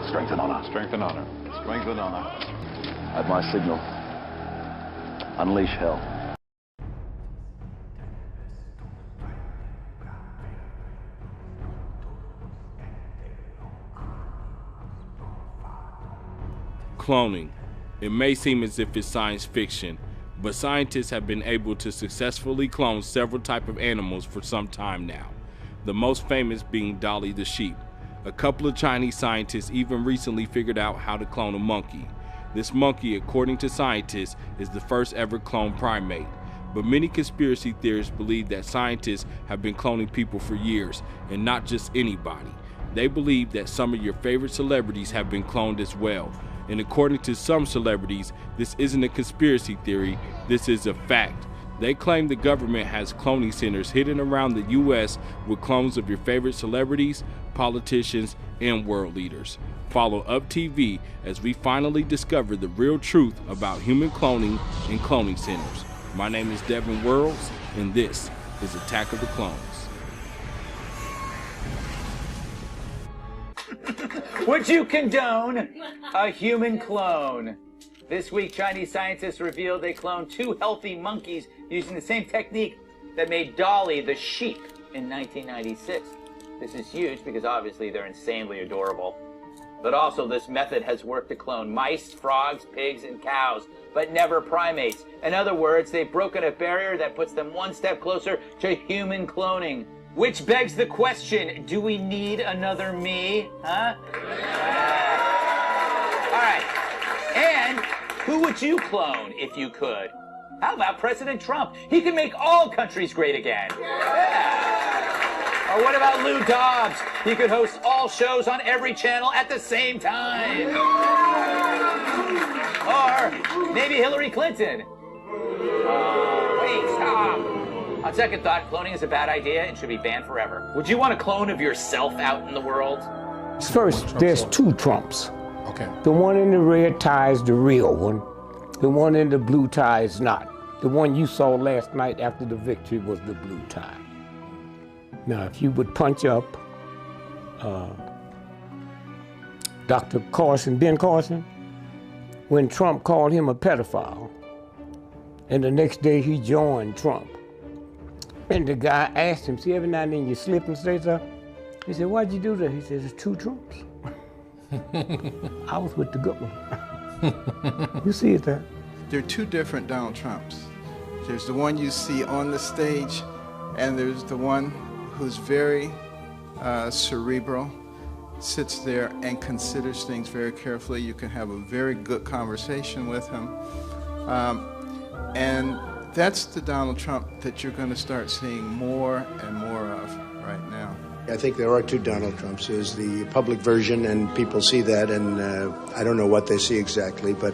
Strength and honor. Strength and honor. Strength and honor. At my signal, unleash hell. Cloning. It may seem as if it's science fiction, but scientists have been able to successfully clone several types of animals for some time now, the most famous being Dolly the sheep. A couple of Chinese scientists even recently figured out how to clone a monkey. This monkey, according to scientists, is the first ever cloned primate. But many conspiracy theorists believe that scientists have been cloning people for years, and not just anybody. They believe that some of your favorite celebrities have been cloned as well. And according to some celebrities, this isn't a conspiracy theory, this is a fact. They claim the government has cloning centers hidden around the US with clones of your favorite celebrities, politicians, and world leaders. Follow Up TV as we finally discover the real truth about human cloning and cloning centers. My name is Devin Worlds, and this is Attack of the Clones. Would you condone a human clone? This week, Chinese scientists revealed they cloned 2 healthy monkeys using the same technique that made Dolly the sheep in 1996. This is huge because obviously they're insanely adorable. But also this method has worked to clone mice, frogs, pigs, and cows, but never primates. In other words, they've broken a barrier that puts them one step closer to human cloning. Which begs the question, do we need another me? Huh? All right. And who would you clone if you could? How about President Trump? He can make all countries great again. Yeah. Or what about Lou Dobbs? He could host all shows on every channel at the same time. Or maybe Hillary Clinton. Wait, stop. On second thought, cloning is a bad idea and should be banned forever. Would you want a clone of yourself out in the world? First, there's 2 Trumps. Okay. The one in the red tie is the real one. The one in the blue tie is not. The one you saw last night after the victory was the blue tie. Now, if you would punch up Dr. Carson, Ben Carson, when Trump called him a pedophile, and the next day he joined Trump, and the guy asked him, see, every now and then you slip and say something? He said, why'd you do that? He said, it's 2 Trumps. I was with the good one. You see it there? There are 2 different Donald Trumps. There's the one you see on the stage, and there's the one who's very cerebral, sits there and considers things very carefully. You can have a very good conversation with him. And that's the Donald Trump that you're going to start seeing more and more of right now. I think there are 2 Donald Trumps. There's the public version, and people see that, and I don't know what they see exactly, but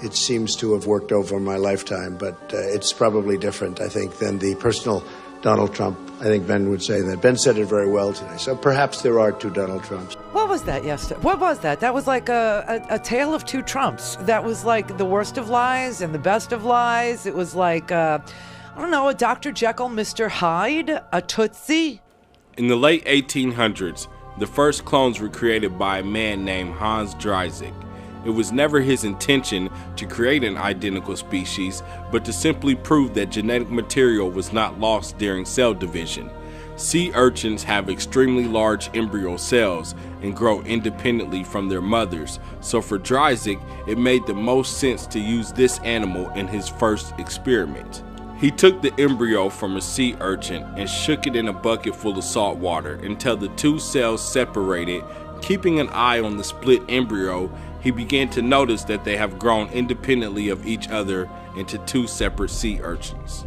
it seems to have worked over my lifetime. But it's probably different, I think, than the personal Donald Trump. I think Ben would say that. Ben said it very well today. So perhaps there are 2 Donald Trumps. What was that yesterday? What was that? That was like a tale of 2 Trumps. That was like the worst of lies and the best of lies. It was like, I don't know, a Dr. Jekyll, Mr. Hyde, a Tootsie. In the late 1800s, the first clones were created by a man named Hans Dreisig. It was never his intention to create an identical species, but to simply prove that genetic material was not lost during cell division. Sea urchins have extremely large embryo cells and grow independently from their mothers, so for Dreisig, it made the most sense to use this animal in his first experiment. He took the embryo from a sea urchin and shook it in a bucket full of salt water until the 2 cells separated. Keeping an eye on the split embryo, he began to notice that they have grown independently of each other into 2 separate sea urchins.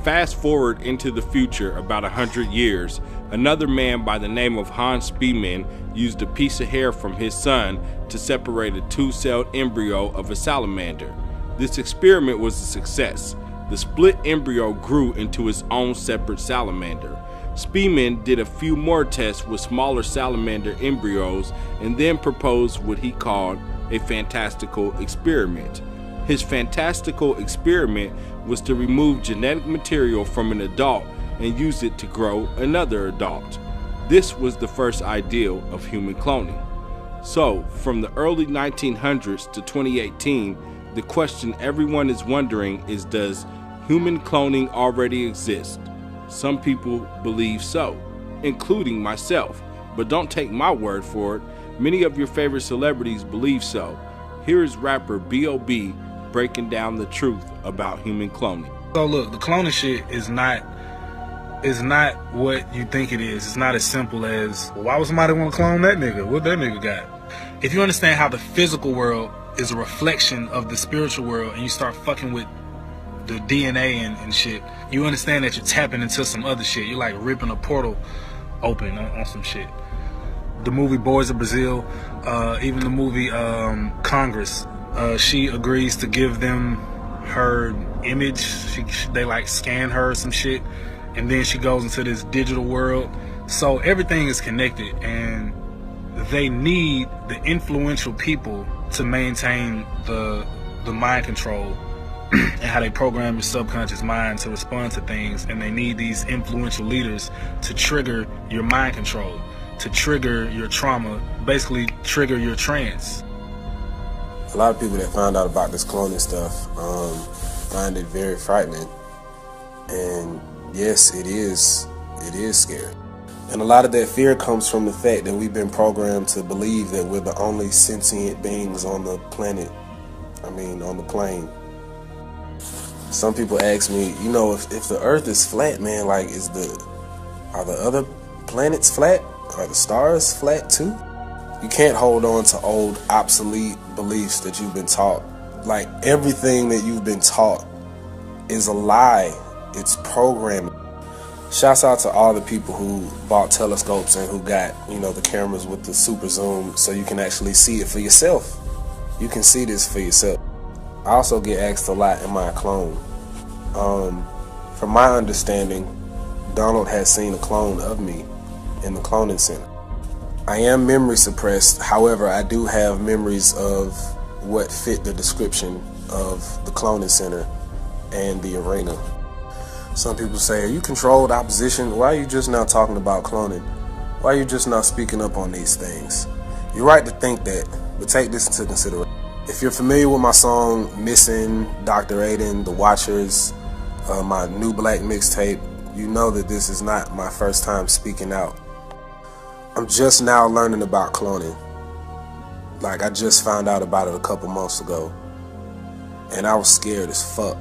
Fast forward into the future about 100 years, another man by the name of Hans Spemann used a piece of hair from his son to separate a 2-celled embryo of a salamander. This experiment was a success. The split embryo grew into its own separate salamander. Spemann did a few more tests with smaller salamander embryos and then proposed what he called a fantastical experiment. His fantastical experiment was to remove genetic material from an adult and use it to grow another adult. This was the first ideal of human cloning. So, from the early 1900s to 2018, the question everyone is wondering is, does human cloning already exist? Some people believe so, including myself. But don't take my word for it. Many of your favorite celebrities believe so. Here is rapper B.O.B. breaking down the truth about human cloning. So look, the cloning shit is not what you think it is. It's not as simple as, well, why would somebody want to clone that nigga? What that nigga got? If you understand how the physical world is a reflection of the spiritual world, and you start fucking with the DNA and shit, you understand that you're tapping into some other shit. You're like ripping a portal open on some shit. The movie Boys of Brazil, even the movie Congress, she agrees to give them her image. They like scan her or some shit, and then she goes into this digital world. So everything is connected, and they need the influential people to maintain the mind control and how they program your subconscious mind to respond to things. And they need these influential leaders to trigger your mind control, to trigger your trauma, basically trigger your trance. A lot of people that found out about this cloning stuff find it very frightening. And yes, it is scary. And a lot of that fear comes from the fact that we've been programmed to believe that we're the only sentient beings on the planet. On the plane. Some people ask me, if the Earth is flat, man, like, are the other planets flat? Are the stars flat too? You can't hold on to old, obsolete beliefs that you've been taught. Like, everything that you've been taught is a lie. It's programming. Shouts out to all the people who bought telescopes and who got, the cameras with the super zoom so you can actually see it for yourself. You can see this for yourself. I also get asked a lot, am I a clone? From my understanding, Donald has seen a clone of me in the cloning center. I am memory suppressed, however, I do have memories of what fit the description of the cloning center and the arena. Some people say, are you controlled opposition? Why are you just now talking about cloning? Why are you just not speaking up on these things? You're right to think that, but take this into consideration. If you're familiar with my song Missing, Dr. Aiden, The Watchers, my New Black mixtape, you know that this is not my first time speaking out. I'm just now learning about cloning. Like, I just found out about it a couple months ago, and I was scared as fuck.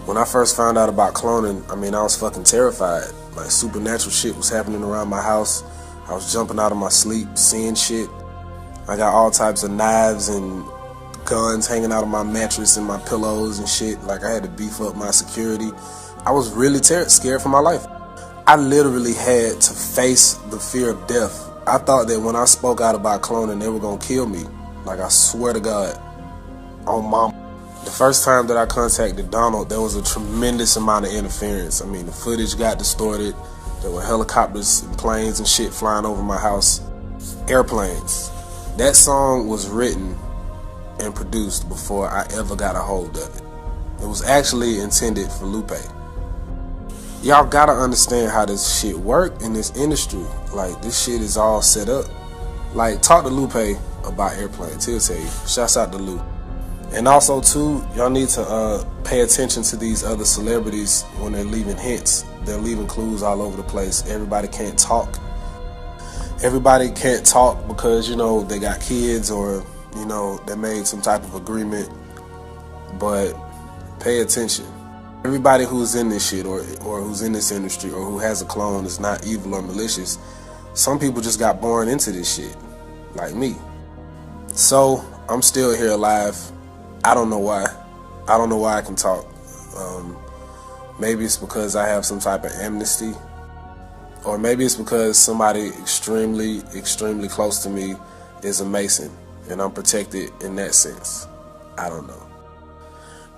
When I first found out about cloning, I was fucking terrified. Like, supernatural shit was happening around my house. I was jumping out of my sleep, seeing shit. I got all types of knives and guns hanging out of my mattress and my pillows and shit. Like, I had to beef up my security. I was really scared for my life. I literally had to face the fear of death. I thought that when I spoke out about cloning, they were gonna kill me. Like, I swear to God, on mom. The first time that I contacted Donald, there was a tremendous amount of interference. The footage got distorted. There were helicopters and planes and shit flying over my house. Airplanes. That song was written and produced before I ever got a hold of it. It was actually intended for Lupe. Y'all gotta understand how this shit work in this industry. Like, this shit is all set up. Like, talk to Lupe about airplanes. He'll tell you. Shouts out to Lupe. And also, too, y'all need to pay attention to these other celebrities when they're leaving hints. They're leaving clues all over the place. Everybody can't talk. Everybody can't talk because, they got kids or, they made some type of agreement. But pay attention. Everybody who's in this shit or who's in this industry or who has a clone is not evil or malicious. Some people just got born into this shit, like me. So, I'm still here alive. I don't know why. I don't know why I can talk. Maybe it's because I have some type of amnesty. Or maybe it's because somebody extremely, extremely close to me is a Mason, and I'm protected in that sense. I don't know.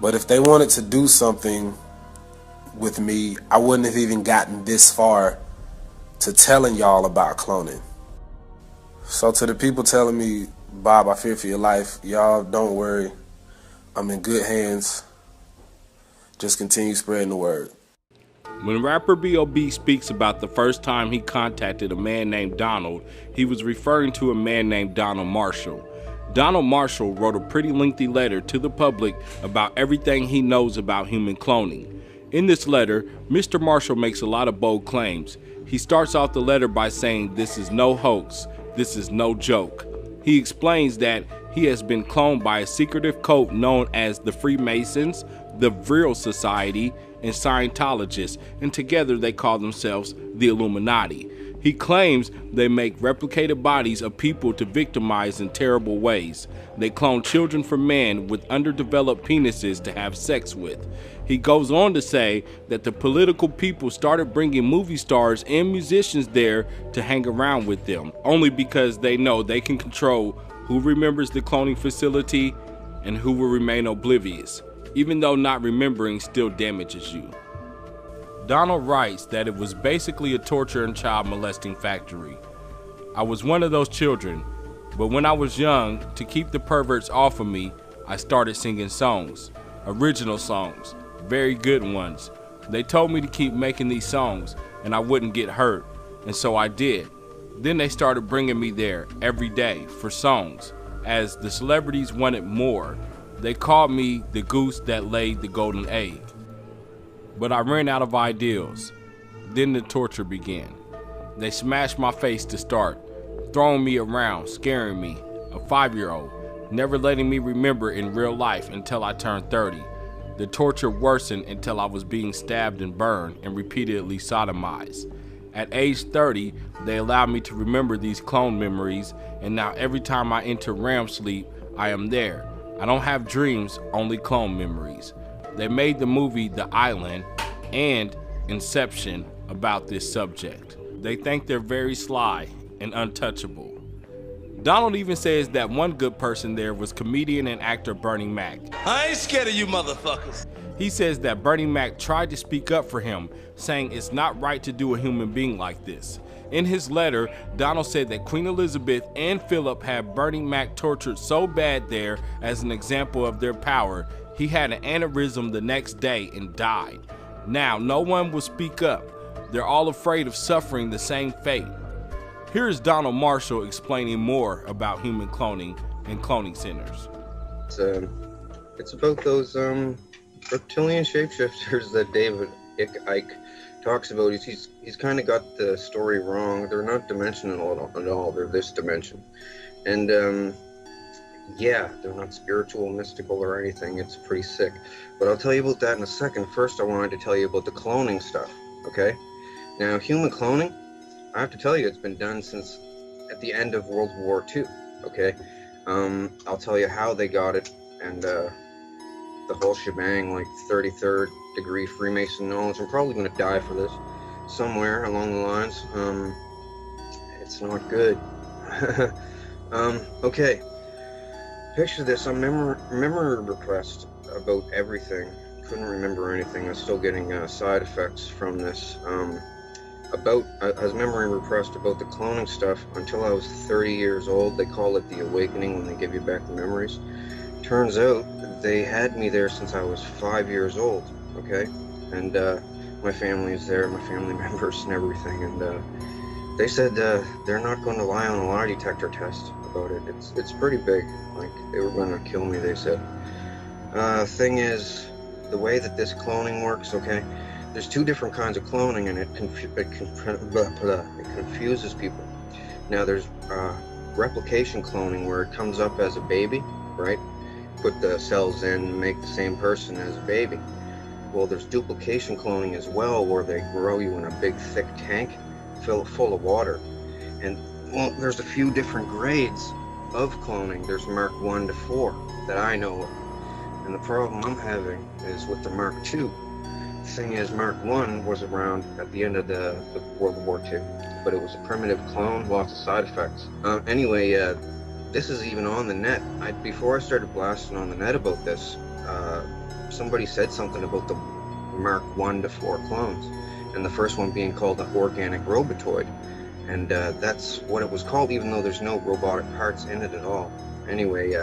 But if they wanted to do something with me, I wouldn't have even gotten this far to telling y'all about cloning. So to the people telling me, Bob, I fear for your life, y'all don't worry. I'm in good hands. Just continue spreading the word. When rapper B.O.B. speaks about the first time he contacted a man named Donald, he was referring to a man named Donald Marshall. Donald Marshall wrote a pretty lengthy letter to the public about everything he knows about human cloning. In this letter, Mr. Marshall makes a lot of bold claims. He starts off the letter by saying this is no hoax, this is no joke. He explains that he has been cloned by a secretive cult known as the Freemasons, the Vril Society, and Scientologists, and together they call themselves the Illuminati. He claims they make replicated bodies of people to victimize in terrible ways. They clone children from men with underdeveloped penises to have sex with. He goes on to say that the political people started bringing movie stars and musicians there to hang around with them, only because they know they can control who remembers the cloning facility and who will remain oblivious, even though not remembering still damages you. Donald writes that it was basically a torture and child molesting factory. I was one of those children, but when I was young, to keep the perverts off of me, I started singing songs, original songs, very good ones. They told me to keep making these songs and I wouldn't get hurt, and so I did. Then they started bringing me there every day for songs. As the celebrities wanted more, they called me the goose that laid the golden egg. But I ran out of ideals. Then the torture began. They smashed my face to start, throwing me around, scaring me, a 5-year-old, never letting me remember in real life until I turned 30. The torture worsened until I was being stabbed and burned and repeatedly sodomized. At age 30, they allowed me to remember these clone memories, and now every time I enter REM sleep, I am there. I don't have dreams, only clone memories. They made the movie The Island and Inception about this subject. They think they're very sly and untouchable. Donald even says that one good person there was comedian and actor Bernie Mac. I ain't scared of you motherfuckers. He says that Bernie Mac tried to speak up for him, saying it's not right to do a human being like this. In his letter, Donald said that Queen Elizabeth and Philip had Bernie Mac tortured so bad there as an example of their power, he had an aneurysm the next day and died. Now, no one will speak up. They're all afraid of suffering the same fate. Here is Donald Marshall explaining more about human cloning and cloning centers. It's about those reptilian shapeshifters that David Icke talks about. He's kind of got the story wrong. They're not dimensional at all. They're this dimension. And yeah, they're not spiritual, mystical, or anything. It's pretty sick. But I'll tell you about that in a second. First, I wanted to tell you about the cloning stuff, okay? Now, human cloning, I have to tell you, it's been done since at the end of World War II, okay? I'll tell you how they got it, and the whole shebang, like 33rd degree Freemason knowledge. I'm probably going to die for this somewhere along the lines. It's not good. Okay. Picture this, I'm memory repressed about everything. Couldn't remember anything. I was still getting side effects from this. I was memory repressed about the cloning stuff until I was 30 years old. They call it the awakening when they give you back the memories. Turns out they had me there since I was 5 years old, okay? And my family is there, my family members and everything, and they said they're not going to lie on a lie detector test about it. It's pretty big. Like, they were going to kill me, they said. Thing is, the way that this cloning works, okay, there's two different kinds of cloning, and it confuses people. Now, there's replication cloning, where it comes up as a baby, right? Put the cells in and make the same person as a baby. Well, there's duplication cloning as well, where they grow you in a big, thick tank full of water. And, well, there's a few different grades of cloning. There's Mark 1 to 4 that I know of. And the problem I'm having is with the Mark 2. The thing is, Mark 1 was around at the end of the World War II, but it was a primitive clone, lots of side effects. Anyway, this is even on the net. Before I started blasting on the net about this, somebody said something about the Mark 1 to 4 clones, and the first one being called the organic robotoid. And that's what it was called, even though there's no robotic parts in it at all. Anyway,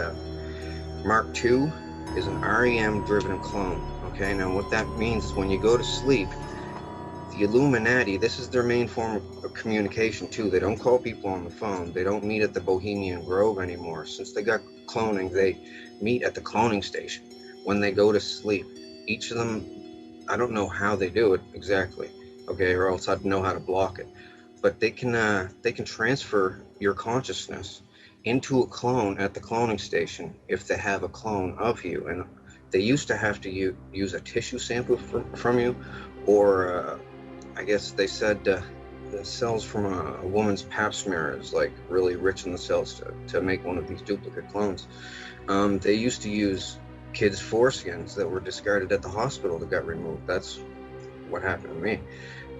Mark II is an REM-driven clone. Okay, now what that means is when you go to sleep, the Illuminati, this is their main form of communication too. They don't call people on the phone. They don't meet at the Bohemian Grove anymore. Since they got cloning, they meet at the cloning station when they go to sleep. Each of them, I don't know how they do it exactly, okay, or else I'd know how to block it. But they can transfer your consciousness into a clone at the cloning station if they have a clone of you. And they used to have to use a tissue sample from you, or I guess they said the cells from a woman's pap smear is like really rich in the cells to make one of these duplicate clones. They used to use kids' foreskins that were discarded at the hospital that got removed. That's what happened to me.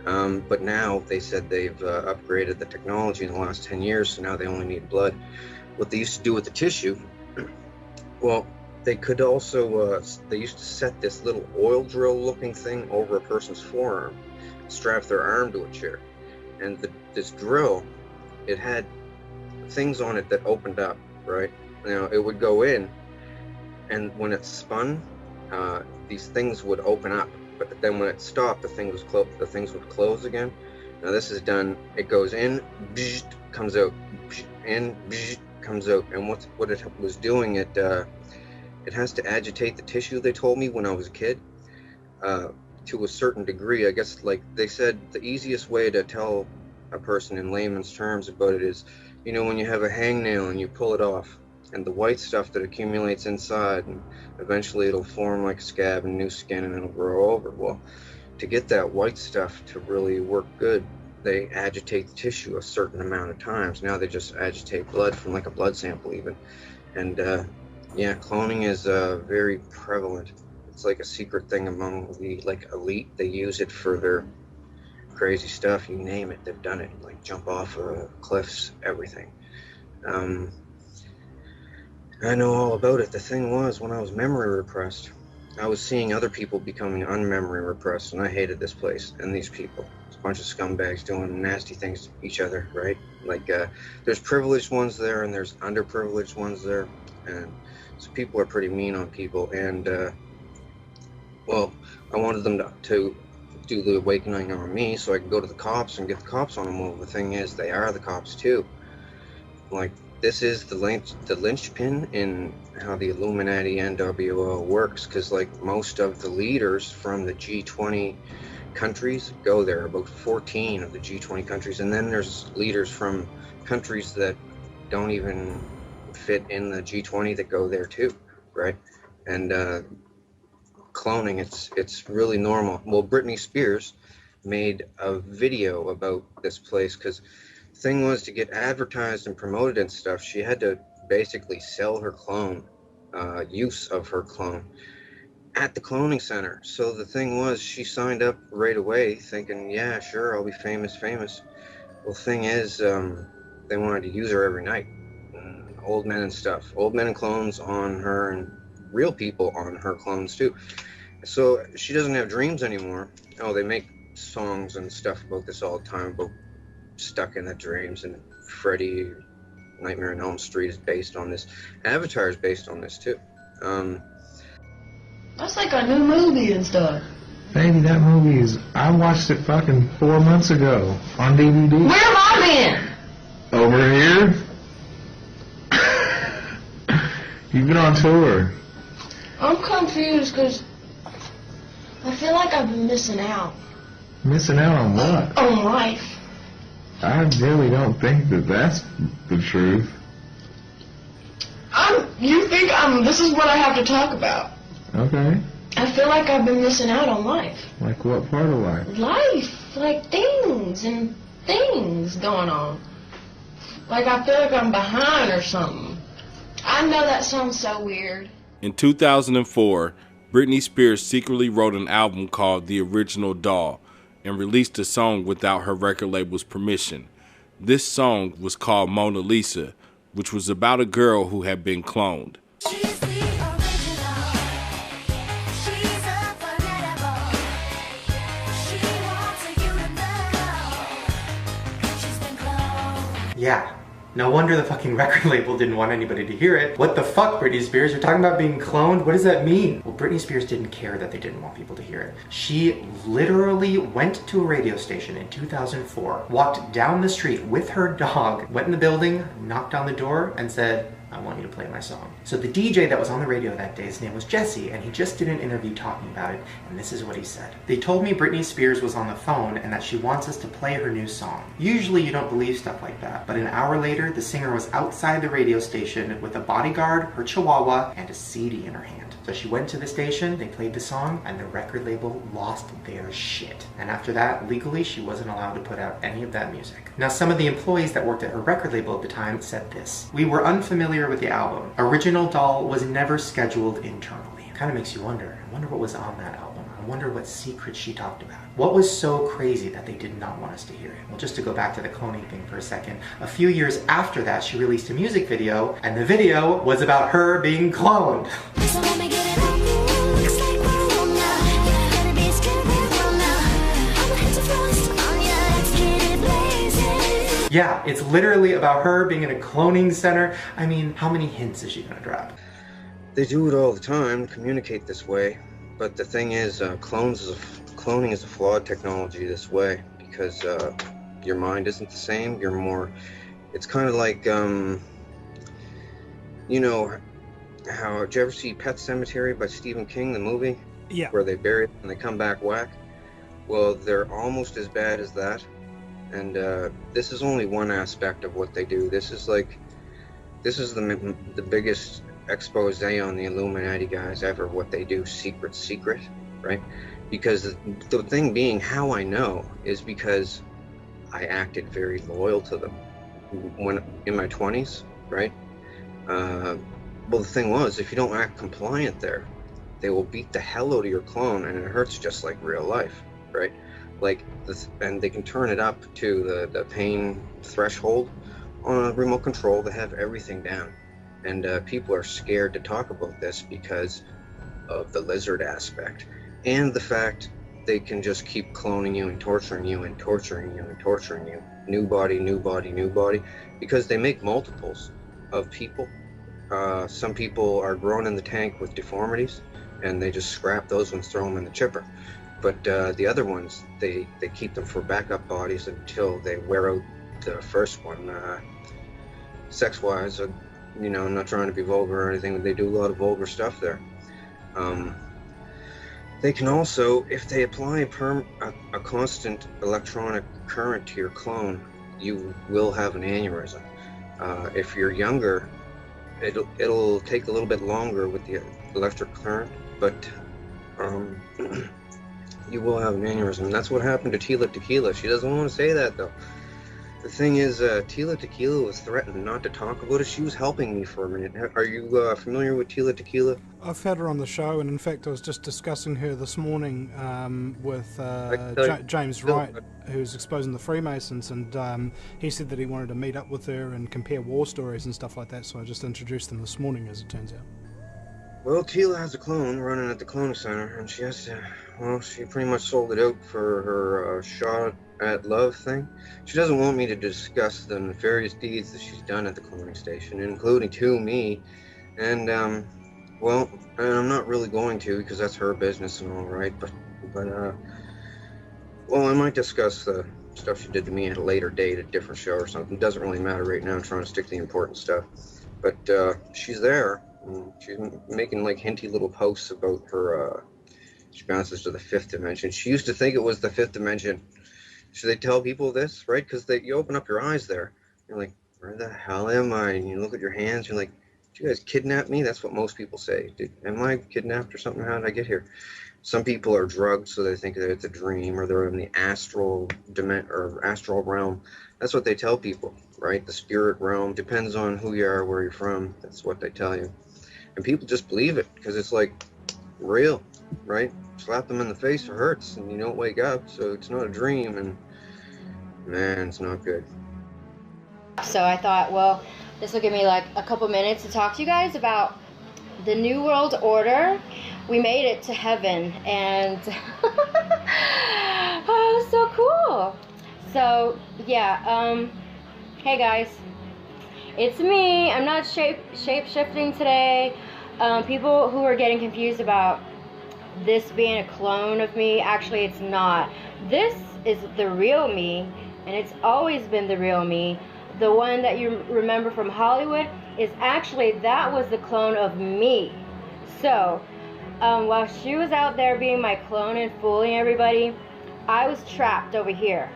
But now they said they've upgraded the technology in the last 10 years, so now they only need blood. What they used to do with the tissue, well, they could also, they used to set this little oil drill looking thing over a person's forearm, strap their arm to a chair. And this drill, it had things on it that opened up, right? Now, it would go in, and when it spun, these things would open up. But then when it stopped, the things would close again. Now this is done, it goes in, comes out, in, comes out. And what it was doing, it has to agitate the tissue, they told me when I was a kid, to a certain degree. I guess, like they said, the easiest way to tell a person in layman's terms about it is, you know, when you have a hangnail and you pull it off, and the white stuff that accumulates inside, and eventually it'll form like a scab and new skin, and it'll grow over. Well, to get that white stuff to really work good, they agitate the tissue a certain amount of times. Now they just agitate blood from like a blood sample even. And yeah, cloning is very prevalent. It's like a secret thing among the like elite. They use it for their crazy stuff. You name it, they've done it. Like jump off cliffs, everything. I know all about it. The thing was, when I was memory repressed, I was seeing other people becoming unmemory repressed, and I hated this place and these people. It's a bunch of scumbags doing nasty things to each other, right? Like, there's privileged ones there, and there's underprivileged ones there, and so people are pretty mean on people, and, well, I wanted them to do the awakening on me so I could go to the cops and get the cops on them. Well, the thing is, they are the cops, too. Like, this is the linchpin in how the Illuminati NWO works, because like most of the leaders from the G20 countries go there, about 14 of the G20 countries, and then there's leaders from countries that don't even fit in the G20 that go there too, right? And cloning, it's really normal. Well, Britney Spears made a video about this place, because thing was, to get advertised and promoted and stuff, she had to basically sell her clone, use of her clone at the cloning center. So the thing was, she signed up right away thinking, yeah, sure, I'll be famous. Well, thing is, they wanted to use her every night. Old men and stuff, old men and clones on her, and real people on her clones too. So she doesn't have dreams anymore. Oh, they make songs and stuff about this all the time, about stuck in the dreams, and Freddy Nightmare on Elm Street is based on this. Avatar is based on this too. That's like a new movie and stuff. Baby, that movie is, I watched it fucking 4 months ago on DVD. Where have I been? Over here. You've been on tour. I'm confused because I feel like I've been missing out. Missing out on what? On life. I really don't think that that's the truth. You think this is what I have to talk about. Okay. I feel like I've been missing out on life. Like what part of life? Life. Like things going on. Like I feel like I'm behind or something. I know that sounds so weird. In 2004, Britney Spears secretly wrote an album called The Original Doll and released a song without her record label's permission. This song was called Mona Lisa, which was about a girl who had been cloned. Yeah, No wonder the fucking record label didn't want anybody to hear it. What the fuck, Britney Spears? You're talking about being cloned? What does that mean? Well, Britney Spears didn't care that they didn't want people to hear it. She literally went to a radio station in 2004, walked down the street with her dog, went in the building, knocked on the door, and said, I want you to play my song. So the DJ that was on the radio that day, his name was Jesse, and he just did an interview talking about it, and this is what he said. They told me Britney Spears was on the phone and that she wants us to play her new song. Usually you don't believe stuff like that, but an hour later, the singer was outside the radio station with a bodyguard, her chihuahua, and a CD in her hand. So she went to the station, they played the song, and the record label lost their shit. And after that, legally, she wasn't allowed to put out any of that music. Now, some of the employees that worked at her record label at the time said this: "We were unfamiliar with the album. Original Doll was never scheduled internally." It kind of makes you wonder. I wonder what was on that album. I wonder what secrets she talked about. What was so crazy that they did not want us to hear it? Well, just to go back to the cloning thing for a second, a few years after that, she released a music video, and the video was about her being cloned. Yeah, it's literally about her being in a cloning center. I mean, how many hints is she gonna drop? They do it all the time, communicate this way. But the thing is, cloning is a flawed technology this way, because your mind isn't the same. You're more, it's kind of like, you know, how, did you ever see Pet Sematary by Stephen King, the movie? Yeah. Where they bury it and they come back whack? Well, they're almost as bad as that. And this is only one aspect of what they do. This is the biggest expose on the Illuminati guys ever, what they do, secret, right? Because the thing being, how I know is because I acted very loyal to them when in my 20s, right? Well, the thing was, if you don't act compliant there, they will beat the hell out of your clone, and it hurts just like real life, right? Like this, and they can turn it up to the pain threshold on a remote control. They have everything down, and people are scared to talk about this because of the lizard aspect and the fact they can just keep cloning you and torturing you and torturing you and torturing you. New body, new body, new body, because they make multiples of people. Some people are grown in the tank with deformities, and they just scrap those ones, throw them in the chipper. But the other ones, they keep them for backup bodies until they wear out the first one. Sex-wise, you know, I'm not trying to be vulgar or anything, but they do a lot of vulgar stuff there. They can also, if they apply a constant electronic current to your clone, you will have an aneurysm. If you're younger, it'll take a little bit longer with the electric current, but you will have an aneurysm. And that's what happened to Tila Tequila. She doesn't want to say that, though. The thing is, Tila Tequila was threatened not to talk about it. She was helping me for a minute. Are you familiar with Tila Tequila? I've had her on the show, and in fact I was just discussing her this morning with James Wright, who's exposing the Freemasons, and he said that he wanted to meet up with her and compare war stories and stuff like that, so I just introduced them this morning, as it turns out. Well, Tila has a clone running at the cloning center, and she has to, well, she pretty much sold it out for her shot at love thing. She doesn't want me to discuss the nefarious deeds that she's done at the cloning station, including to me, and well, and I'm not really going to, because that's her business and all right, but well, I might discuss the stuff she did to me at a later date, a different show or something. It doesn't really matter right now. I'm trying to stick to the important stuff, but she's there. She's making like hinty little posts about her, she bounces to the 5th dimension. She used to think it was the 5th dimension. Should they tell people this, right? Because you open up your eyes there. You're like, where the hell am I? And you look at your hands, you're like, did you guys kidnap me? That's what most people say. Am I kidnapped or something? How did I get here? Some people are drugged, so they think that it's a dream, or they're in the astral realm. That's what they tell people, right? The spirit realm. Depends on who you are, where you're from. That's what they tell you. And people just believe it because it's like real, right? Slap them in the face, it hurts, and you don't wake up, so it's not a dream, and man, it's not good. So I thought, well, this will give me like a couple minutes to talk to you guys about the New World Order. We made it to heaven, and oh, so cool. So yeah, hey guys, It's me. I'm not shape-shifting today. People who are getting confused about this being a clone of me, actually it's not. This is the real me, and it's always been the real me. The one that you remember from Hollywood is actually, that was the clone of me. So, while she was out there being my clone and fooling everybody, I was trapped over here.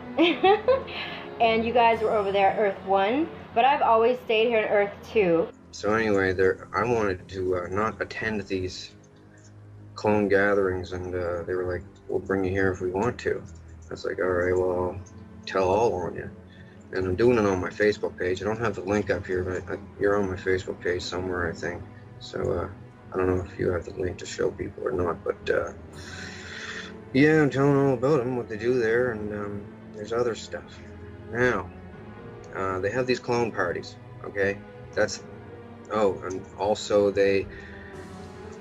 And you guys were over there at Earth 1, but I've always stayed here on Earth 2. So anyway, I wanted to not attend these clone gatherings, and they were like, we'll bring you here if we want to. I was like, all right, well, I'll tell all on you. And I'm doing it on my Facebook page. I don't have the link up here, but you're on my Facebook page somewhere, I think. So I don't know if you have the link to show people or not, but yeah, I'm telling all about them, what they do there, and there's other stuff. Now, they have these clone parties, okay? Oh, and also they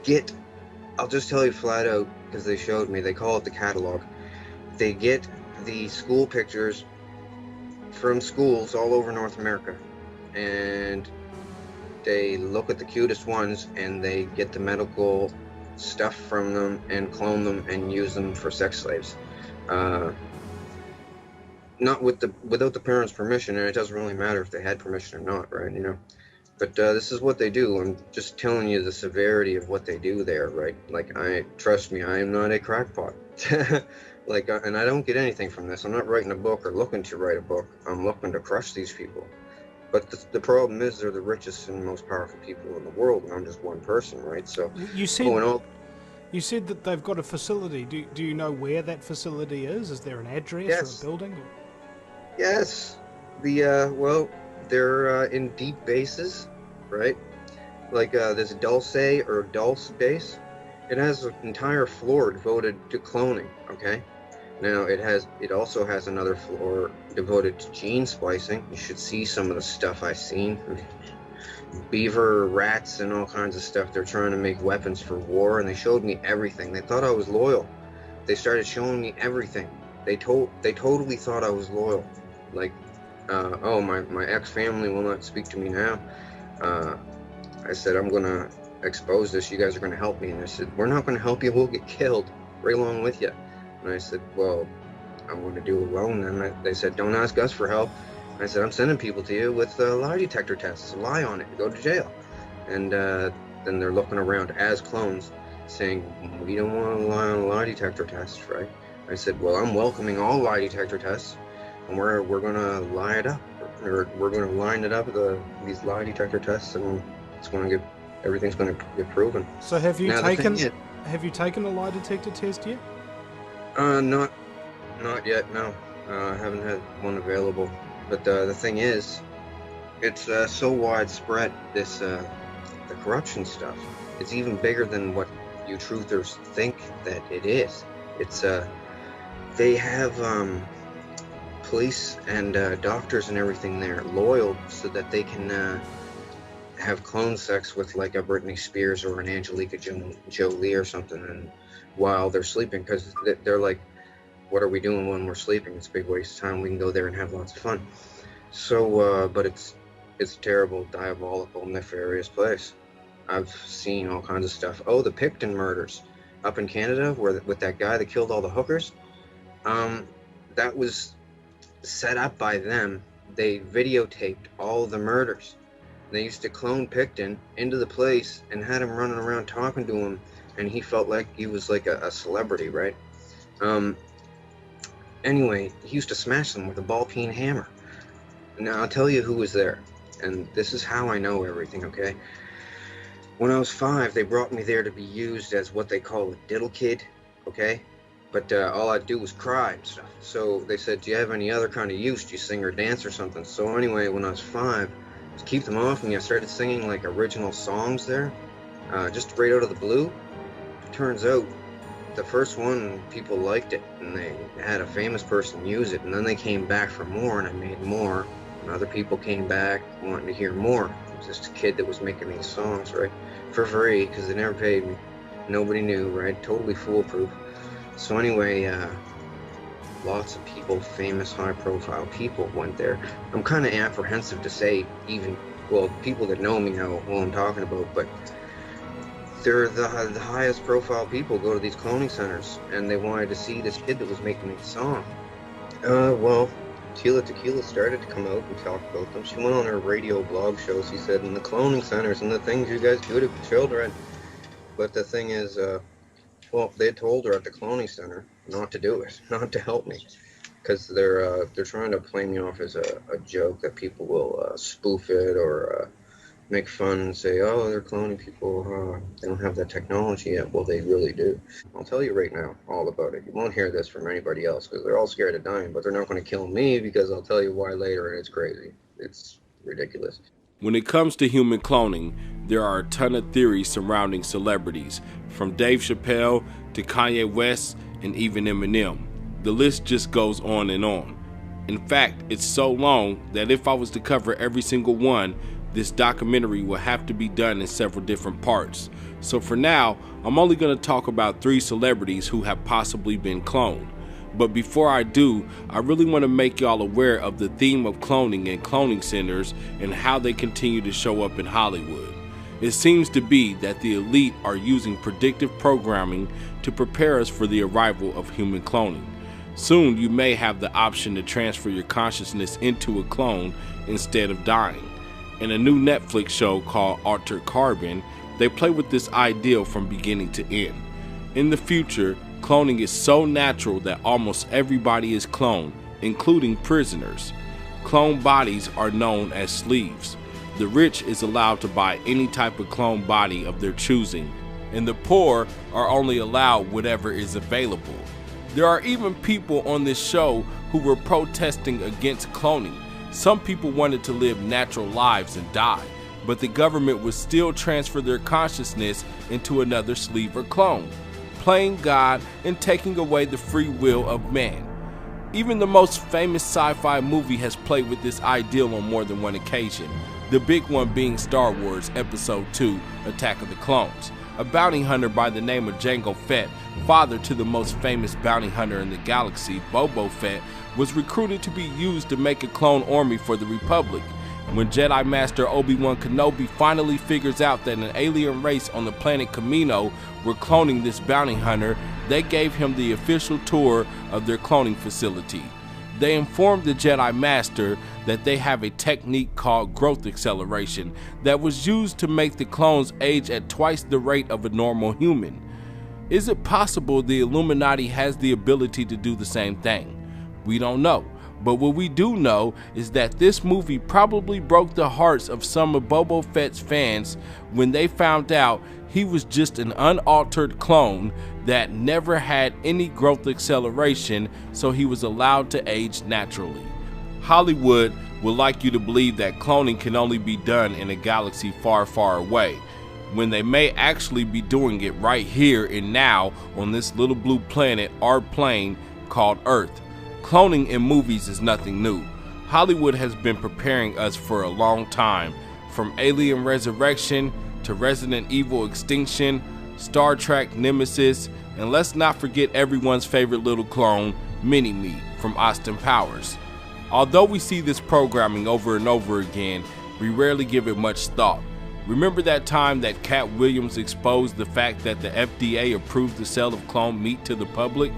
get, I'll just tell you flat out, because they showed me, they call it the catalog. They get the school pictures from schools all over North America, and they look at the cutest ones, and they get the medical stuff from them and clone them and use them for sex slaves. Not without the parents' permission, and it doesn't really matter if they had permission or not, right? You know. But this is what they do. I'm just telling you the severity of what they do there, right? Like, trust me, I am not a crackpot. Like, and I don't get anything from this. I'm not writing a book or looking to write a book. I'm looking to crush these people. But the problem is, they're the richest and most powerful people in the world, and I'm just one person, right? So you said that they've got a facility. Do you know where that facility is? Is there an address or a building? Yes. Well, they're in deep bases, right? Like this Dulce or Dulce base. It has an entire floor devoted to cloning, okay? Now, it also has another floor devoted to gene splicing. You should see some of the stuff I've seen. Beaver, rats, and all kinds of stuff. They're trying to make weapons for war, and they showed me everything. They thought I was loyal. They started showing me everything. They totally thought I was loyal. Like, oh, my ex-family will not speak to me now. I said, I'm going to expose this. You guys are going to help me. And they said, we're not going to help you. We'll get killed right along with you. And I said, well, I'm going to do it alone. And they said, don't ask us for help. And I said, I'm sending people to you with lie detector tests. Lie on it. You go to jail. And then they're looking around as clones saying, we don't want to lie on a lie detector test, right? I said, well, I'm welcoming all lie detector tests. And we're going to lie it up. Or we're going to line it up, these lie detector tests, and everything's going to get proven. So have you taken a lie detector test yet? Not yet, no. I haven't had one available. But the thing is, it's so widespread, the corruption stuff. It's even bigger than what you truthers think that it is. It's, they have police and doctors and everything there loyal so that they can have clone sex with like a Britney Spears or an Angelica Jolie or something, and while they're sleeping, because they're like, what are we doing when we're sleeping? It's a big waste of time. We can go there and have lots of fun. So, but it's a terrible, diabolical, nefarious place. I've seen all kinds of stuff. Oh, the Picton murders up in Canada, with that guy that killed all the hookers. That was set up by them. They videotaped all the murders. They used to clone Picton into the place and had him running around talking to him, and he felt like he was like a celebrity, right? Anyway, he used to smash them with a ball-peen hammer. Now, I'll tell you who was there, and this is how I know everything, okay? When I was 5, they brought me there to be used as what they call a diddle kid, okay? But all I'd do was cry and stuff. So they said, do you have any other kind of use? Do you sing or dance or something? So anyway, when I was 5, to keep them off me, I started singing like original songs there, just right out of the blue. It turns out the first one, people liked it, and they had a famous person use it, and then they came back for more, and I made more, and other people came back wanting to hear more. It was just a kid that was making these songs, right, for free, because they never paid me. Nobody knew, right? Totally foolproof. So anyway, lots of people, famous, high-profile people went there. I'm kind of apprehensive to say even well, people that know me know who I'm talking about, but they're the highest profile people go to these cloning centers, and they wanted to see this kid that was making a song. Well, Tila Tequila started to come out and talk about them. She went on her radio blog show. She said, in the cloning centers and the things you guys do to children. But the thing is, well, they told her at the cloning center not to do it, not to help me, because they're trying to play me off as a joke that people will spoof it or make fun and say, oh, they're cloning people, they don't have that technology yet. Well, they really do. I'll tell you right now all about it. You won't hear this from anybody else because they're all scared of dying, but they're not going to kill me because I'll tell you why later, and it's crazy. It's ridiculous. When it comes to human cloning, there are a ton of theories surrounding celebrities, from Dave Chappelle to Kanye West and even Eminem. The list just goes on and on. In fact, it's so long that if I was to cover every single one, this documentary will have to be done in several different parts. So for now, I'm only going to talk about 3 celebrities who have possibly been cloned. But before I do, I really want to make y'all aware of the theme of cloning and cloning centers and how they continue to show up in Hollywood. It seems to be that the elite are using predictive programming to prepare us for the arrival of human cloning. Soon you may have the option to transfer your consciousness into a clone instead of dying. In a new Netflix show called Altered Carbon, they play with this ideal from beginning to end. In the future, cloning is so natural that almost everybody is cloned, including prisoners. Clone bodies are known as sleeves. The rich is allowed to buy any type of clone body of their choosing, and the poor are only allowed whatever is available. There are even people on this show who were protesting against cloning. Some people wanted to live natural lives and die, but the government would still transfer their consciousness into another sleeve or clone, playing God and taking away the free will of man. Even the most famous sci-fi movie has played with this ideal on more than one occasion, the big one being Star Wars Episode 2, Attack of the Clones. A bounty hunter by the name of Jango Fett, father to the most famous bounty hunter in the galaxy, Boba Fett, was recruited to be used to make a clone army for the Republic. When Jedi Master Obi-Wan Kenobi finally figures out that an alien race on the planet Kamino were cloning this bounty hunter, they gave him the official tour of their cloning facility. They informed the Jedi Master that they have a technique called growth acceleration that was used to make the clones age at twice the rate of a normal human. Is it possible the Illuminati has the ability to do the same thing? We don't know, but what we do know is that this movie probably broke the hearts of some of Boba Fett's fans when they found out he was just an unaltered clone that never had any growth acceleration, so he was allowed to age naturally. Hollywood would like you to believe that cloning can only be done in a galaxy far, far away, when they may actually be doing it right here and now on this little blue planet, our plane called Earth. Cloning in movies is nothing new. Hollywood has been preparing us for a long time, from Alien Resurrection to Resident Evil Extinction, Star Trek Nemesis, and let's not forget everyone's favorite little clone, Mini-Me from Austin Powers. Although we see this programming over and over again, we rarely give it much thought. Remember that time that Cat Williams exposed the fact that the FDA approved the sale of clone meat to the public?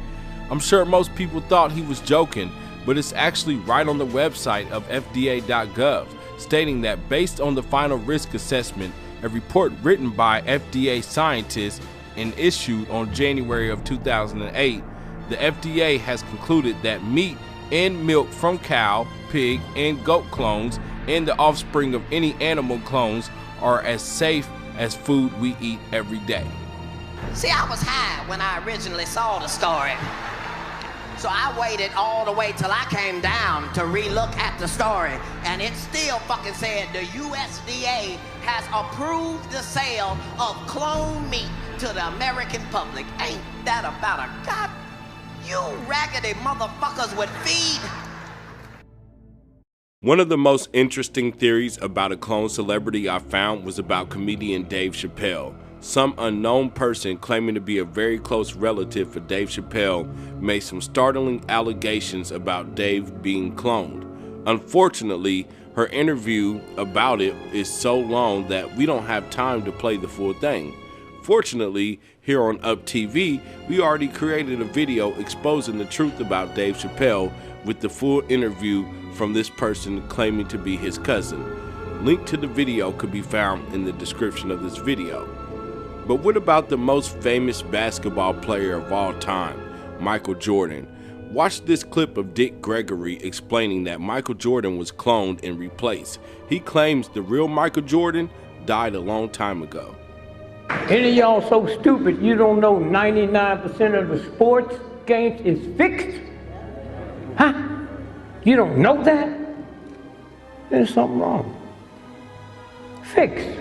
I'm sure most people thought he was joking, but it's actually right on the website of FDA.gov, stating that based on the final risk assessment, a report written by FDA scientists and issued on January of 2008, the FDA has concluded that meat and milk from cow, pig, and goat clones and the offspring of any animal clones are as safe as food we eat every day. See, I was high when I originally saw the story. So I waited all the way till I came down to re-look at the story, and it still fucking said the USDA has approved the sale of clone meat to the American public. Ain't that about a god? You raggedy motherfuckers would feed. One of the most interesting theories about a clone celebrity I found was about comedian Dave Chappelle. Some unknown person claiming to be a very close relative for Dave Chappelle made some startling allegations about Dave being cloned. Unfortunately, Her interview about it is so long that we don't have time to play the full thing. Fortunately, here on Up TV, we already created a video exposing the truth about Dave Chappelle with the full interview from this person claiming to be his cousin. Link to the video could be found in the description of this video. But what about the most famous basketball player of all time, Michael Jordan? Watch this clip of Dick Gregory explaining that Michael Jordan was cloned and replaced. He claims the real Michael Jordan died a long time ago. Any of y'all so stupid you don't know 99% of the sports games is fixed? Huh? You don't know that? There's something wrong. Fixed.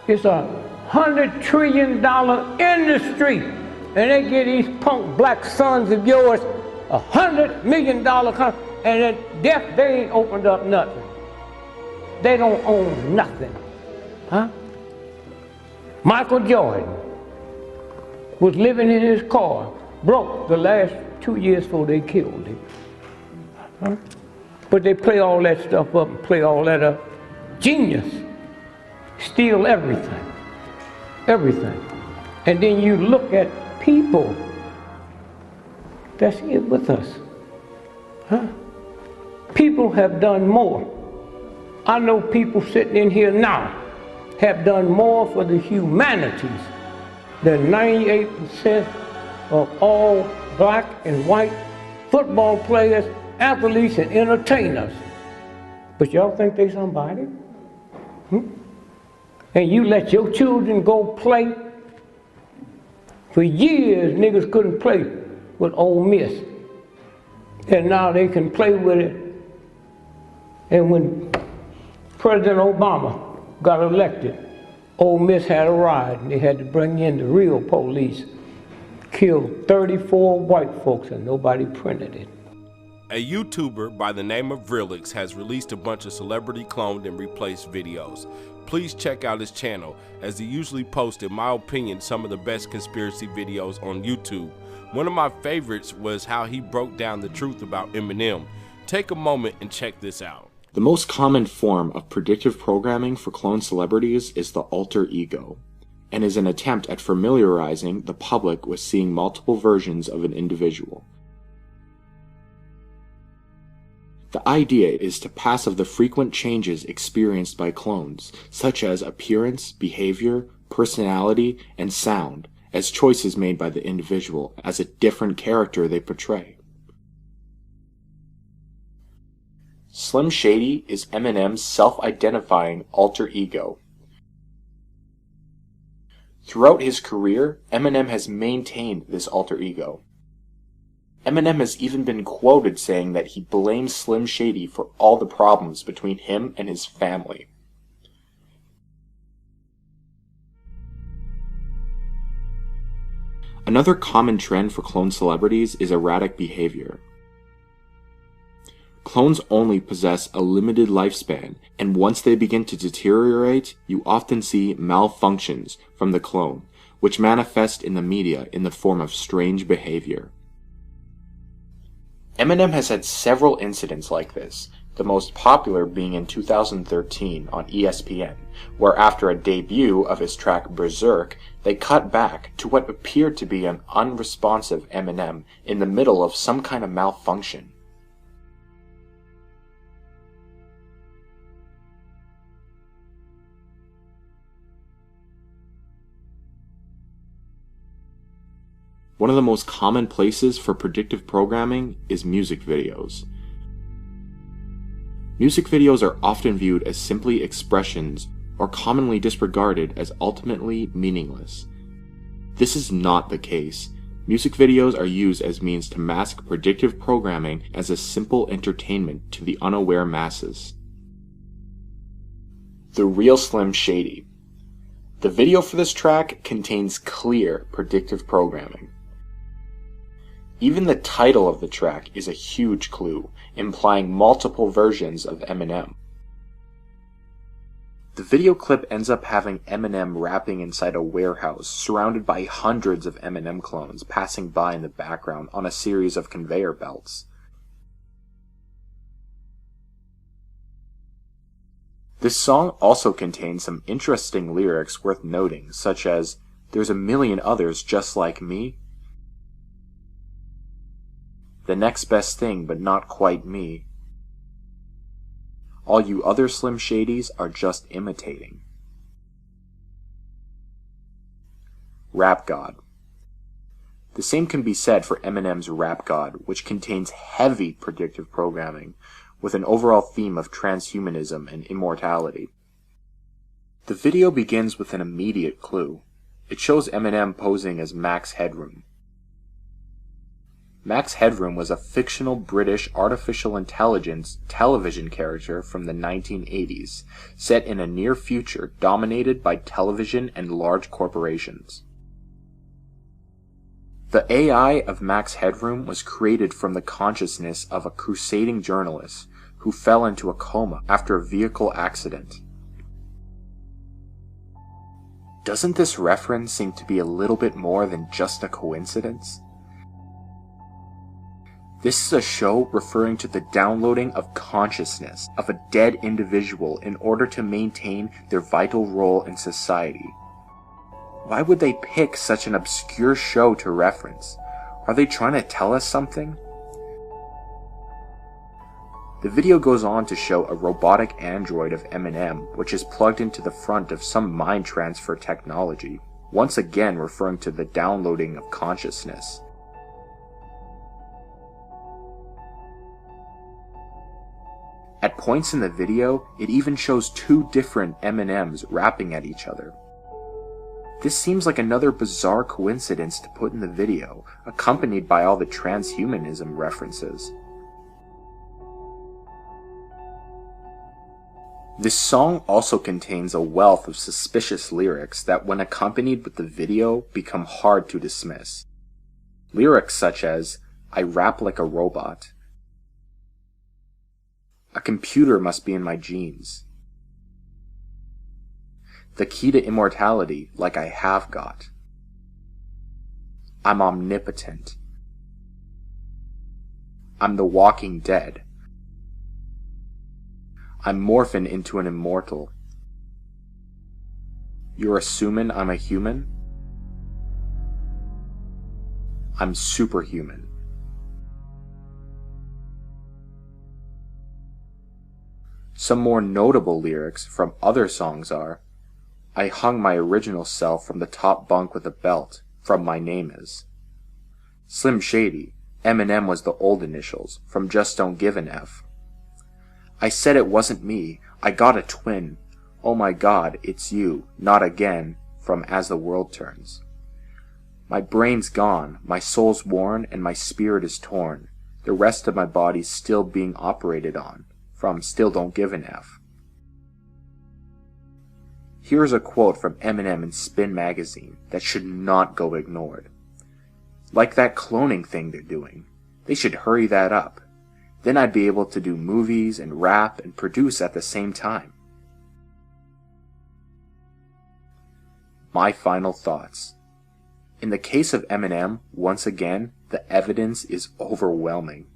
It's $100 trillion industry, and they give these punk black sons of yours $100 million contract, and at death they ain't opened up nothing. They don't own nothing. Huh? Michael Jordan was living in his car, broke the last 2 years before they killed him. Huh? But they play all that stuff up and play all that up. Genius. Steal everything. Everything. And then you look at people that's here with us. Huh? People have done more. I know people sitting in here now have done more for the humanities than 98% of all black and white football players, athletes, and entertainers. But y'all think they somebody? And you let your children go play? For years, niggas couldn't play with Ole Miss. And now they can play with it. And when President Obama got elected, Ole Miss had a riot, and they had to bring in the real police. Killed 34 white folks, and nobody printed it. A YouTuber by the name of Vrillix has released a bunch of celebrity cloned and replaced videos. Please check out his channel, as he usually posts, in my opinion, some of the best conspiracy videos on YouTube. One of my favorites was how he broke down the truth about Eminem. Take a moment and check this out. The most common form of predictive programming for clone celebrities is the alter ego, and is an attempt at familiarizing the public with seeing multiple versions of an individual. The idea is to pass of the frequent changes experienced by clones, such as appearance, behavior, personality, and sound, as choices made by the individual as a different character they portray. Slim Shady is Eminem's self-identifying alter ego. Throughout his career, Eminem has maintained this alter ego. Eminem has even been quoted saying that he blames Slim Shady for all the problems between him and his family. Another common trend for clone celebrities is erratic behavior. Clones only possess a limited lifespan, and once they begin to deteriorate, you often see malfunctions from the clone, which manifest in the media in the form of strange behavior. Eminem has had several incidents like this, the most popular being in 2013 on ESPN, where after a debut of his track Berserk, they cut back to what appeared to be an unresponsive Eminem in the middle of some kind of malfunction. One of the most common places for predictive programming is music videos. Music videos are often viewed as simply expressions or commonly disregarded as ultimately meaningless. This is not the case. Music videos are used as means to mask predictive programming as a simple entertainment to the unaware masses. The Real Slim Shady. The video for this track contains clear predictive programming. Even the title of the track is a huge clue, implying multiple versions of Eminem. The video clip ends up having Eminem rapping inside a warehouse, surrounded by hundreds of Eminem clones passing by in the background on a series of conveyor belts. This song also contains some interesting lyrics worth noting, such as, "There's a million others just like me," "The next best thing but not quite me," "All you other Slim Shadys are just imitating." Rap God. The same can be said for Eminem's Rap God, which contains heavy predictive programming, with an overall theme of transhumanism and immortality. The video begins with an immediate clue. It shows Eminem posing as Max Headroom. Max Headroom was a fictional British artificial intelligence television character from the 1980s, set in a near future dominated by television and large corporations. The AI of Max Headroom was created from the consciousness of a crusading journalist who fell into a coma after a vehicle accident. Doesn't this reference seem to be a little bit more than just a coincidence? This is a show referring to the downloading of consciousness of a dead individual in order to maintain their vital role in society. Why would they pick such an obscure show to reference? Are they trying to tell us something? The video goes on to show a robotic android of Eminem, which is plugged into the front of some mind transfer technology, once again referring to the downloading of consciousness. At points in the video, it even shows two different Eminems rapping at each other. This seems like another bizarre coincidence to put in the video, accompanied by all the transhumanism references. This song also contains a wealth of suspicious lyrics that, when accompanied with the video, become hard to dismiss. Lyrics such as, "I rap like a robot," "A computer must be in my genes," "The key to immortality, like I have got," "I'm omnipotent," "I'm the walking dead," "I'm morphin' into an immortal," "You're assuming I'm a human?" "I'm superhuman." Some more notable lyrics from other songs are, "I hung my original self from the top bunk with a belt, from my name is." Slim Shady, Eminem was the old initials, from Just Don't Give an F. "I said it wasn't me, I got a twin. Oh my God, it's you, not again," from As the World Turns. "My brain's gone, my soul's worn, and my spirit is torn. The rest of my body's still being operated on," from Still Don't Give an F. Here's a quote from Eminem in Spin magazine that should not go ignored. "Like that cloning thing they're doing. They should hurry that up. Then I'd be able to do movies and rap and produce at the same time." My final thoughts. In the case of Eminem, once again, the evidence is overwhelming.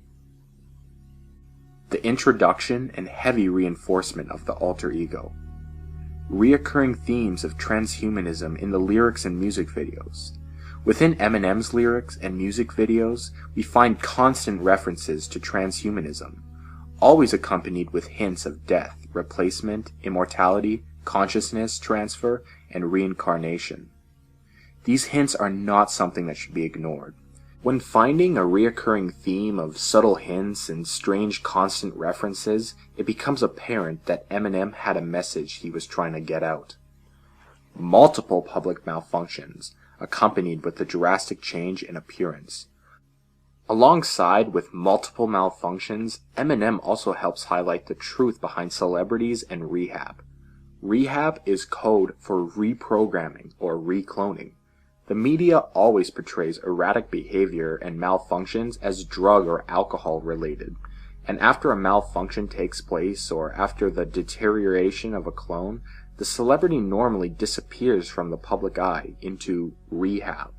The introduction and heavy reinforcement of the alter ego. Reoccurring themes of transhumanism in the lyrics and music videos. Within Eminem's lyrics and music videos, we find constant references to transhumanism, always accompanied with hints of death, replacement, immortality, consciousness transfer, and reincarnation. These hints are not something that should be ignored. When finding a reoccurring theme of subtle hints and strange constant references, it becomes apparent that Eminem had a message he was trying to get out. Multiple public malfunctions, accompanied with a drastic change in appearance. Alongside with multiple malfunctions, Eminem also helps highlight the truth behind celebrities and rehab. Rehab is code for reprogramming or recloning. The media always portrays erratic behavior and malfunctions as drug or alcohol related, and after a malfunction takes place or after the deterioration of a clone, the celebrity normally disappears from the public eye into rehab,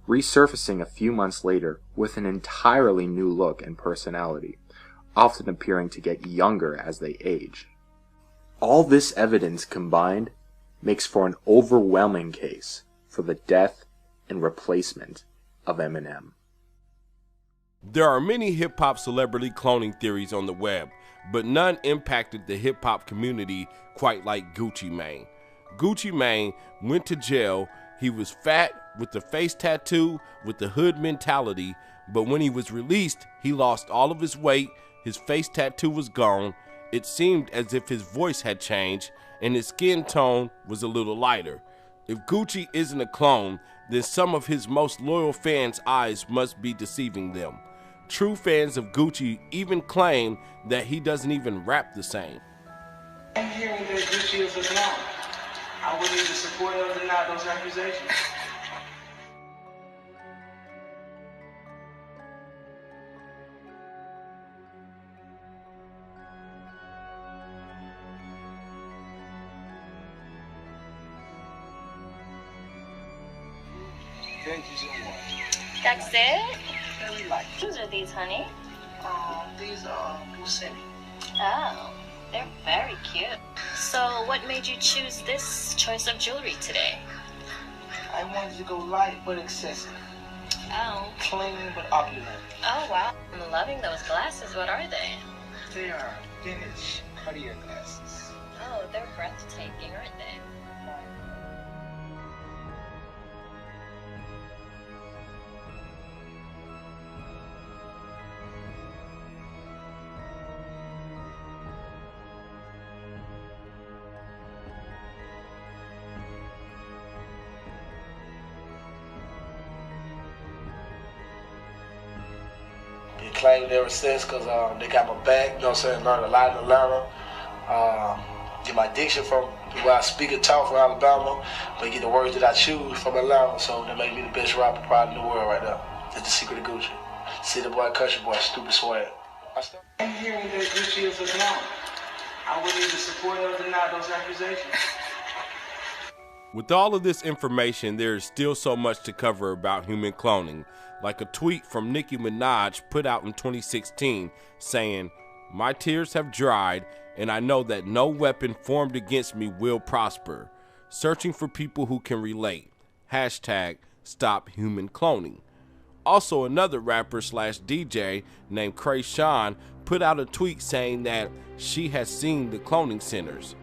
resurfacing a few months later with an entirely new look and personality, often appearing to get younger as they age. All this evidence combined makes for an overwhelming case for the death and replacement of Eminem. There are many hip-hop celebrity cloning theories on the web, but none impacted the hip-hop community quite like Gucci Mane. Gucci Mane went to jail. He was fat, with the face tattoo, with the hood mentality, but when he was released, he lost all of his weight, his face tattoo was gone, it seemed as if his voice had changed, and his skin tone was a little lighter. If Gucci isn't a clone, then some of his most loyal fans' eyes must be deceiving them. True fans of Gucci even claim that he doesn't even rap the same. I'm hearing that Gucci is a clown. I would either support or deny those accusations. Thank you so much. That's it? Very light. Whose are these, honey? These are Buseni. Oh, they're very cute. So what made you choose this choice of jewelry today? I wanted to go light but excessive. Oh. Clean but opulent. Oh, wow. I'm loving those glasses. What are they? They are vintage Cartier glasses. Oh, they're breathtaking, aren't they? Been claimed ever since because they got my back, you know what I'm saying? Learned a lot in Atlanta. Get my diction from where I speak and talk from Alabama, but get the words that I choose from Atlanta, so that make me the best rapper probably in the world right now. That's the secret of Gucci. City boy, country boy, stupid swag. I'm hearing that Gucci is a clown. I would either support or deny those accusations. With all of this information, there is still so much to cover about human cloning, like a tweet from Nicki Minaj put out in 2016 saying, "My tears have dried, and I know that no weapon formed against me will prosper. Searching for people who can relate. Hashtag stop human cloning." Also, another rapper slash DJ named Krayshawn put out a tweet saying that she has seen the cloning centers.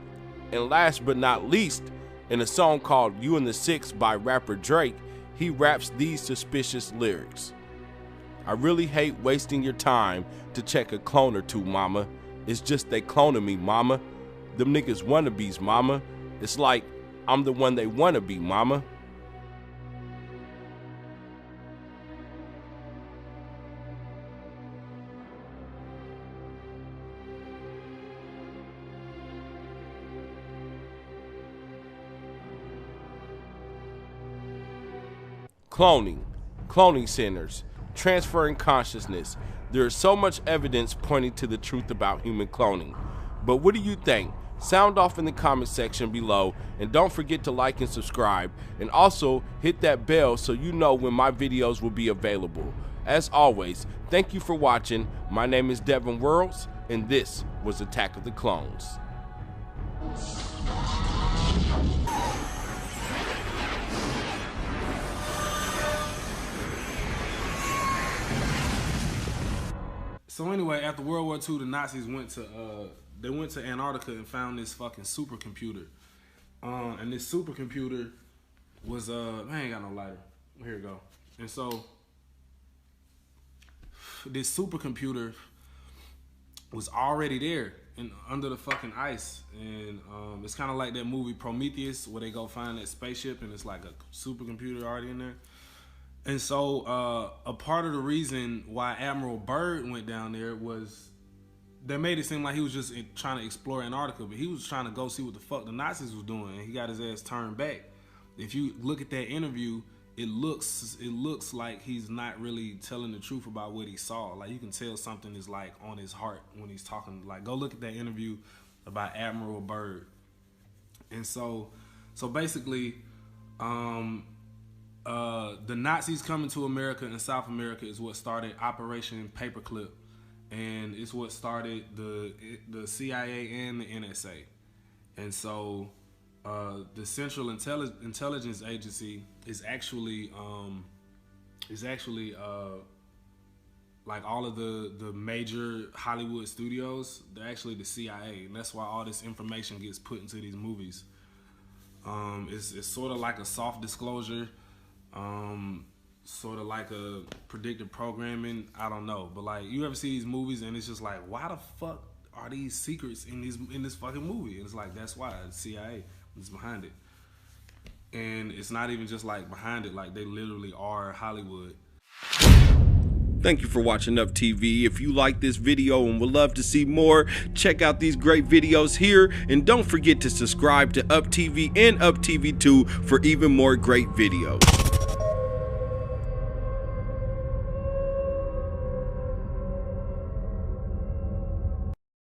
And last but not least, in a song called You and the Six by rapper Drake, he raps these suspicious lyrics. "I really hate wasting your time to check a clone or two, mama. It's just they cloning me, mama. Them niggas wannabes, mama. It's like I'm the one they wanna be, mama." Cloning centers, transferring consciousness. There is so much evidence pointing to the truth about human cloning. But what do you think? Sound off in the comment section below, and don't forget to like and subscribe, and also hit that bell so you know when my videos will be available. As always, thank you for watching. My name is Devin Worlds, and this was Attack of the Clones. So anyway, after World War II, the Nazis went to Antarctica and found this fucking supercomputer. And this supercomputer was I ain't got no lighter. Here we go. And so this supercomputer was already there and under the fucking ice. And it's kind of like that movie Prometheus where they go find that spaceship and it's like a supercomputer already in there. And so a part of the reason why Admiral Byrd went down there was they made it seem like he was just trying to explore Antarctica, but he was trying to go see what the fuck the Nazis was doing, and he got his ass turned back. If you look at that interview, it looks like he's not really telling the truth about what he saw. Like you can tell something is like on his heart when he's talking. Like go look at that interview about Admiral Byrd. And so basically, the Nazis coming to America and South America is what started Operation Paperclip, and it's what started the CIA and the NSA. And so the Central Intelligence Agency is actually like all of the major Hollywood studios. They're actually the CIA, and that's why all this information gets put into these movies. It's sort of like a soft disclosure, sort of like a predictive programming. I don't know, but like, you ever see these movies and it's just like, why the fuck are these secrets in this fucking movie? And it's like, that's why the CIA is behind it. And it's not even just like behind it, like they literally are Hollywood. Thank you for watching Up TV. If you like this video and would love to see more, check out these great videos here, and don't forget to subscribe to Up TV and Up TV 2 for even more great videos.